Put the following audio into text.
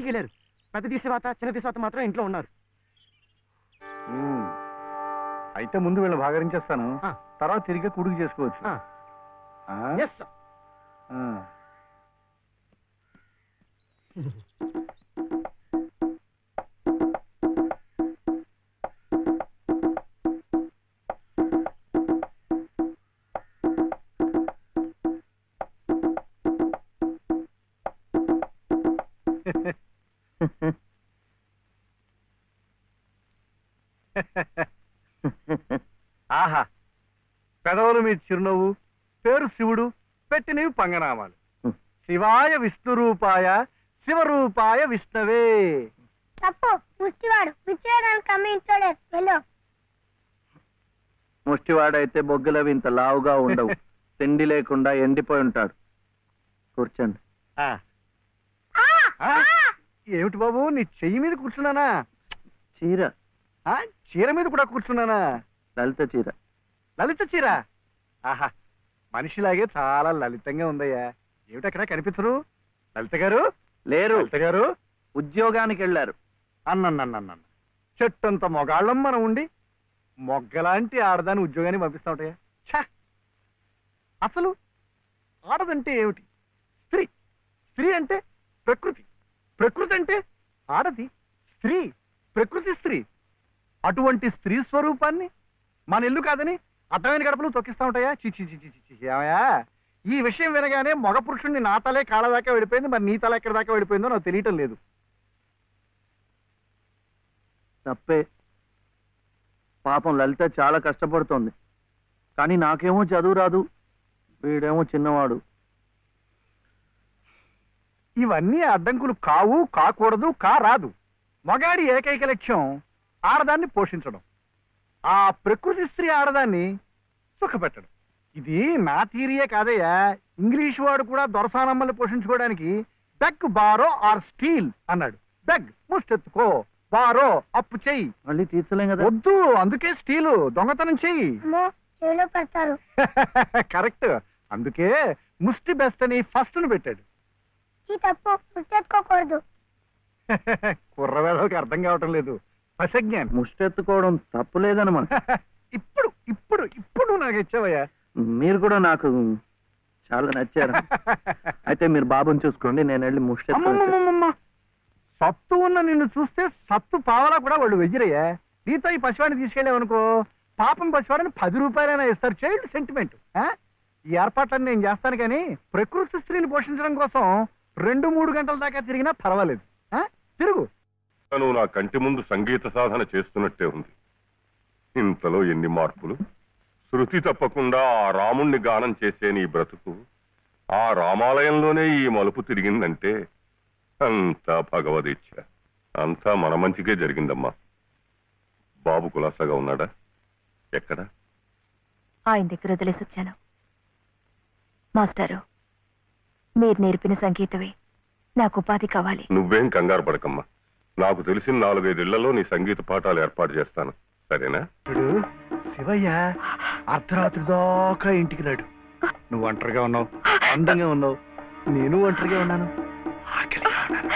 బయటికి వెళ్ళారు. పెద్ద తీసేవాత చిన్న తీసేవాత మాత్రం ఇంట్లో ఉన్నారు. అయితే ముందు వీళ్ళు భాగరించేస్తాను, తర్వాత తిరిగి కూడుకు చేసుకోవచ్చు. ఆహా, పెదవులు మీ చిరునవ్వు, పేరు శివుడు, పెట్టినవి పంగనామాలు. శివాయ విష్ణురూపాయ శివరూపాయ విష్ణవే. తప్పు, ముష్టివాడు ముష్టివాడైతే బొగ్గులవి ఇంత లావుగా ఉండవు. తిండి లేకుండా ఎండిపోయి ఉంటాడు. కూర్చోండి. ఏమిటి బాబు, నీ చెయ్యి మీద కూర్చున్నానా? చీర. చీర మీద కూడా కూర్చున్నానా? లలిత చీర. లలిత చీర? ఆహా, మనిషిలాగే చాలా లలితంగా ఉందయ్యా. ఏమిటక్కడ కనిపించరు? లలిత గారు లేరు. లలిత గారు ఉద్యోగానికి వెళ్ళారు. అన్నన్నన్న చెట్టంత మొగాళ్ళం మనం ఉండి మొగ్గలాంటి ఆడదాన్ని ఉద్యోగానికి పంపిస్తా ఉంటాయా? ఛా, అసలు ఆడదంటే ఏమిటి? స్త్రీ. స్త్రీ అంటే ప్రకృతి. ప్రకృతి అంటే ఆడది. స్త్రీ, ప్రకృతి స్త్రీ. అటువంటి స్త్రీ స్వరూపాన్ని మన ఇల్లు కాదని అర్థమైన గడపలు తొక్కిస్తా ఉంటాయా? చిచి చిచి చిచి. ఏమయ్యా, ఈ విషయం వినగానే మగ పురుషుణ్ణి నా తలే కాళ్ళ దాకా వెళ్ళిపోయింది, మరి నీ తల ఎక్కడి దాకా వెళ్ళిపోయిందో నాకు తెలియటం లేదు. తప్పే. పాపం లలిత చాలా కష్టపడుతోంది. కానీ నాకేమో చదువు రాదు, వీడేమో చిన్నవాడు. ఇవన్నీ అడ్డంకులు కావు, కాకూడదు, కారాదు. మగాడి ఏకైక లక్ష్యం ఆడదాన్ని పోషించడం, ఆ ప్రకృతి స్త్రీ ఆడదాన్ని సుఖపెట్టడం. ఇది నా థియరీయే కాదయ్యా. ఇంగ్లీష్ వాడు కూడా దొరసానమ్మల్ని పోషించుకోవడానికి బెగ్, బారో ఆర్ స్టీల్ అన్నాడు. బెగ్ ముష్టెత్తుకో, బారో అప్పు చెయ్యి. మళ్ళీ తీర్చలేం కదా. వద్దు, అందుకే స్టీలు దొంగతనం చెయ్యి. కరెక్ట్, అందుకే ముష్టి బెస్ట్ అని ఫస్ట్ ను పెట్టాడు. తప్పు, ముష్టెత్తుకోకూడదు. కుర్రవేళకి అర్థం కావటం లేదు. పసజ్ఞానం. ముష్టెత్తుకోవడం తప్పు లేదనమాట. ఇప్పుడు ఇప్పుడు ఇప్పుడు నాకు ఇచ్చావయ్యా. మీరు కూడా నాకు చాలా నచ్చారు. అయితే మీరు బాబుని చూసుకోండి, నేను వెళ్ళి ముష్టెత్తుకోమ్మా. సత్తు ఉన్న నిన్ను చూస్తే సత్తు పావలా కూడా వాళ్ళు వెయ్యరయ్యా. నీతో ఈ పసివాడిని తీసుకెళ్ళావనుకో, పాపం పసివాడిని 10 రూపాయలైనా ఇస్తారు. Child sentiment. ఈ ఏర్పాట్లన్నీ నేను చేస్తాను, కానీ ప్రకృతి స్త్రీని పోషించడం కోసం 2-3 గంటల దాకా తిరిగినా పర్వాలేదు. తిరుగు. నువ్వు నా కంటి ముందు సంగీత సాధన చేస్తున్నట్టే ఉంది. ఇంతలో ఎన్ని మార్పులు! శృతి తప్పకుండా ఆ రాముణ్ణి గానం చేసే నీ బ్రతుకు ఆ రామాలయంలోనే ఈ మలుపు తిరిగిందంటే అంతా భగవదీచ్ఛ. అంతా మన మంచికే జరిగిందమ్మా. బాబు కులాసాగా ఉన్నాడా? ఎక్కడ? ఆయన దగ్గర వదిలేసి వచ్చాను. మాస్టారు, మీరు నేర్పిన సంగీతమే నాకు ఉపాధి కావాలి. నువ్వేం కంగారు పడకమ్మా. నాకు తెలిసిన 4-5 ఇళ్లలో నీ సంగీత పాఠాలు ఏర్పాటు చేస్తాను, సరేనా? శివయ్య అర్ధరాత్రి దాకా ఇంటికి రాడు. నువ్వు ఒంటరిగా ఉన్నావు, అందంగా ఉన్నావు, నేను ఒంటరిగా ఉన్నాను, ఆకలిగా ఉన్నాను.